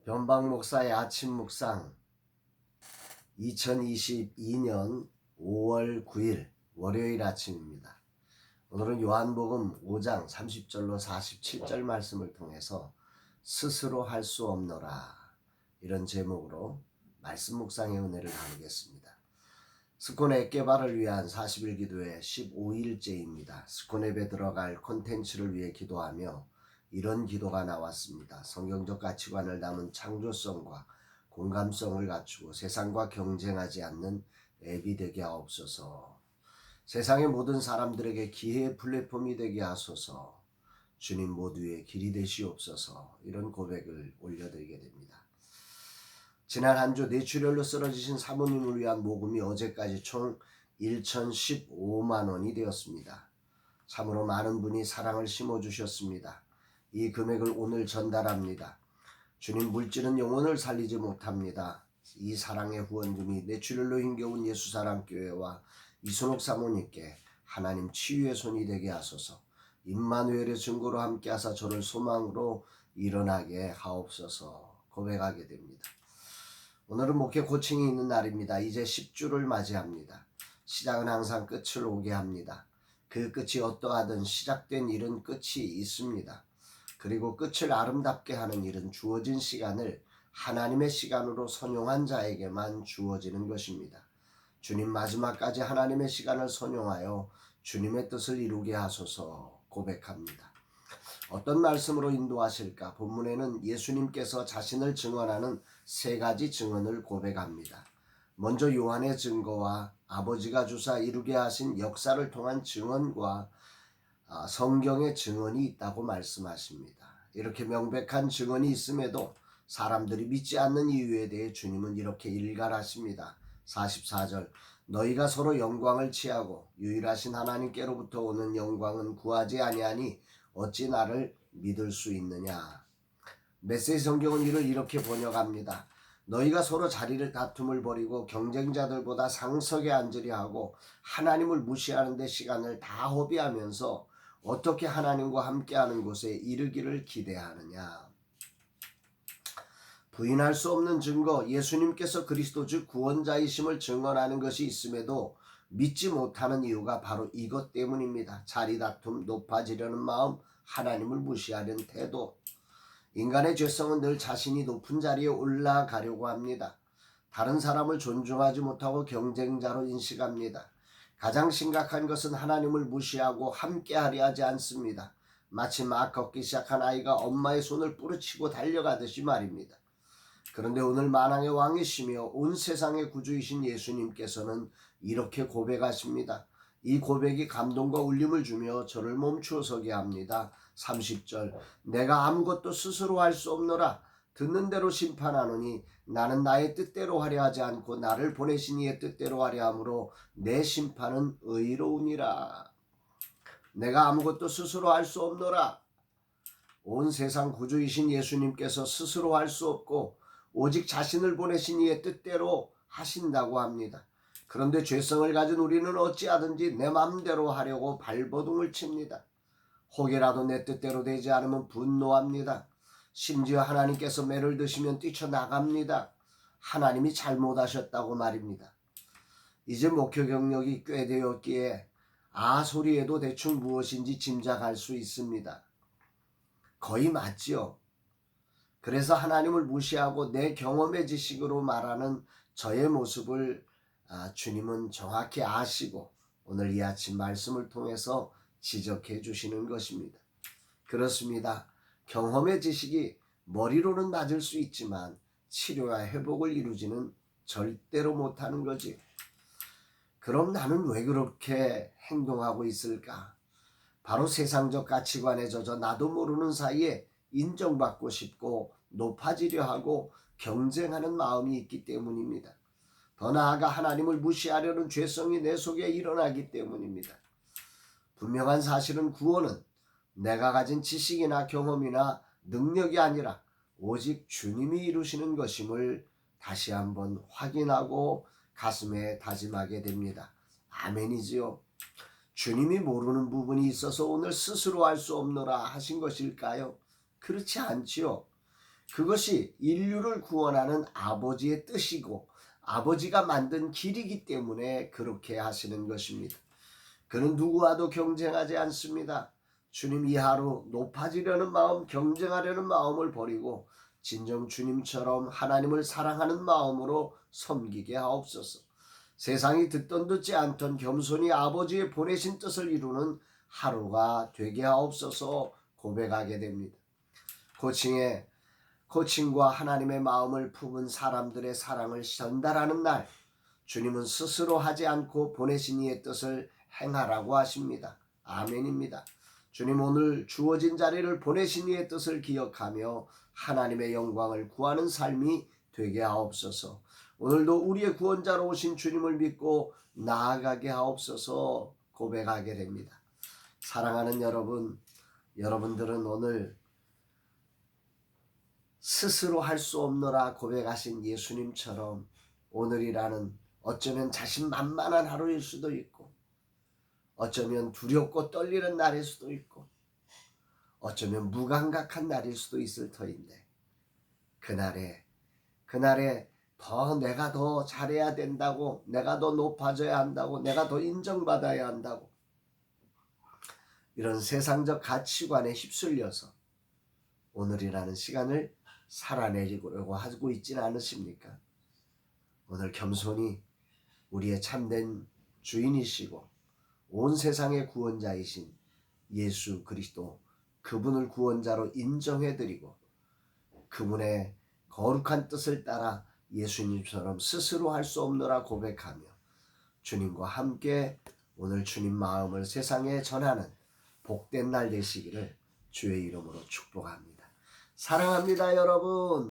변방 목사의 아침 묵상 2022년 5월 9일 월요일 아침입니다. 오늘은 요한복음 5장 30절로 47절 말씀을 통해서 스스로 할 수 없노라 이런 제목으로 말씀 묵상의 은혜를 나누겠습니다. 스콘앱 개발을 위한 40일 기도의 15일째입니다. 스콘앱에 들어갈 콘텐츠를 위해 기도하며 이런 기도가 나왔습니다. 성경적 가치관을 담은 창조성과 공감성을 갖추고 세상과 경쟁하지 않는 앱이 되게 하옵소서. 세상의 모든 사람들에게 기회의 플랫폼이 되게 하소서. 주님 모두의 길이 되시옵소서. 이런 고백을 올려드리게 됩니다. 지난 한 주 뇌출혈로 쓰러지신 사모님을 위한 모금이 어제까지 총 1,015만 원이 되었습니다. 참으로 많은 분이 사랑을 심어주셨습니다. 이 금액을 오늘 전달합니다. 주님, 물질은 영혼을 살리지 못합니다. 이 사랑의 후원금이 뇌출혈로 힘겨운 예수사랑교회와 이순옥 사모님께 하나님 치유의 손이 되게 하소서. 임마누엘의 증거로 함께하사 저를 소망으로 일어나게 하옵소서. 고백하게 됩니다. 오늘은 목회 코칭이 있는 날입니다. 이제 10주를 맞이합니다. 시작은 항상 끝을 오게 합니다. 그 끝이 어떠하든 시작된 일은 끝이 있습니다. 그리고 끝을 아름답게 하는 일은 주어진 시간을 하나님의 시간으로 선용한 자에게만 주어지는 것입니다. 주님, 마지막까지 하나님의 시간을 선용하여 주님의 뜻을 이루게 하소서. 고백합니다. 어떤 말씀으로 인도하실까? 본문에는 예수님께서 자신을 증언하는 세 가지 증언을 고백합니다. 먼저 요한의 증거와 아버지가 주사 이루게 하신 역사를 통한 증언과 성경의 증언이 있다고 말씀하십니다. 이렇게 명백한 증언이 있음에도 사람들이 믿지 않는 이유에 대해 주님은 이렇게 일갈하십니다. 44절, 너희가 서로 영광을 취하고 유일하신 하나님께로부터 오는 영광은 구하지 아니하니 어찌 나를 믿을 수 있느냐. 메시지 성경은 이를 이렇게 번역합니다. 너희가 서로 자리를 다툼을 벌이고 경쟁자들보다 상석에 앉으려 하고 하나님을 무시하는 데 시간을 다 허비하면서 어떻게 하나님과 함께하는 곳에 이르기를 기대하느냐. 부인할 수 없는 증거, 예수님께서 그리스도 즉 구원자이심을 증언하는 것이 있음에도 믿지 못하는 이유가 바로 이것 때문입니다. 자리 다툼, 높아지려는 마음, 하나님을 무시하려는 태도. 인간의 죄성은 늘 자신이 높은 자리에 올라가려고 합니다. 다른 사람을 존중하지 못하고 경쟁자로 인식합니다. 가장 심각한 것은 하나님을 무시하고 함께하려 하지 않습니다. 마치 막 걷기 시작한 아이가 엄마의 손을 뿌리치고 달려가듯이 말입니다. 그런데 오늘 만왕의 왕이시며 온 세상의 구주이신 예수님께서는 이렇게 고백하십니다. 이 고백이 감동과 울림을 주며 저를 멈추어 서게 합니다. 30절, 내가 아무것도 스스로 할 수 없노라. 듣는 대로 심판하노니 나는 나의 뜻대로 하려 하지 않고 나를 보내신 이의 뜻대로 하려 하므로 내 심판은 의로우니라. 내가 아무것도 스스로 할 수 없노라. 온 세상 구주이신 예수님께서 스스로 할 수 없고 오직 자신을 보내신 이의 뜻대로 하신다고 합니다. 그런데 죄성을 가진 우리는 어찌하든지 내 마음대로 하려고 발버둥을 칩니다. 혹이라도 내 뜻대로 되지 않으면 분노합니다. 심지어 하나님께서 매를 드시면 뛰쳐나갑니다. 하나님이 잘못하셨다고 말입니다. 이제 목회 경력이 꽤 되었기에 소리에도 대충 무엇인지 짐작할 수 있습니다. 거의 맞지요. 그래서 하나님을 무시하고 내 경험의 지식으로 말하는 저의 모습을 주님은 정확히 아시고 오늘 이 아침 말씀을 통해서 지적해 주시는 것입니다. 그렇습니다. 경험의 지식이 머리로는 맞을 수 있지만 치료와 회복을 이루지는 절대로 못하는 거지. 그럼 나는 왜 그렇게 행동하고 있을까? 바로 세상적 가치관에 젖어 나도 모르는 사이에 인정받고 싶고 높아지려 하고 경쟁하는 마음이 있기 때문입니다. 더 나아가 하나님을 무시하려는 죄성이 내 속에 일어나기 때문입니다. 분명한 사실은 구원은 내가 가진 지식이나 경험이나 능력이 아니라 오직 주님이 이루시는 것임을 다시 한번 확인하고 가슴에 다짐하게 됩니다. 아멘이지요. 주님이 모르는 부분이 있어서 오늘 스스로 할 수 없노라 하신 것일까요? 그렇지 않지요. 그것이 인류를 구원하는 아버지의 뜻이고 아버지가 만든 길이기 때문에 그렇게 하시는 것입니다. 그는 누구와도 경쟁하지 않습니다. 주님 이 하루 높아지려는 마음, 경쟁하려는 마음을 버리고 진정 주님처럼 하나님을 사랑하는 마음으로 섬기게 하옵소서. 세상이 듣던 듣지 않던 겸손히 아버지의 보내신 뜻을 이루는 하루가 되게 하옵소서. 고백하게 됩니다. 코칭과 하나님의 마음을 품은 사람들의 사랑을 전달하는 날, 주님은 스스로 하지 않고 보내신 이의 뜻을 행하라고 하십니다. 아멘입니다. 주님 오늘 주어진 자리를 보내신 이의 뜻을 기억하며 하나님의 영광을 구하는 삶이 되게 하옵소서. 오늘도 우리의 구원자로 오신 주님을 믿고 나아가게 하옵소서. 고백하게 됩니다. 사랑하는 여러분, 여러분들은 오늘 스스로 할 수 없노라 고백하신 예수님처럼 오늘이라는 어쩌면 자신만만한 하루일 수도 있고 어쩌면 두렵고 떨리는 날일 수도 있고 어쩌면 무감각한 날일 수도 있을 터인데 그날에 내가 더 잘해야 된다고, 내가 더 높아져야 한다고, 내가 더 인정받아야 한다고 이런 세상적 가치관에 휩쓸려서 오늘이라는 시간을 살아내려고 하고 있지는 않으십니까? 오늘 겸손히 우리의 참된 주인이시고 온 세상의 구원자이신 예수 그리스도 그분을 구원자로 인정해드리고 그분의 거룩한 뜻을 따라 예수님처럼 스스로 할 수 없노라 고백하며 주님과 함께 오늘 주님 마음을 세상에 전하는 복된 날 되시기를 주의 이름으로 축복합니다. 사랑합니다, 여러분.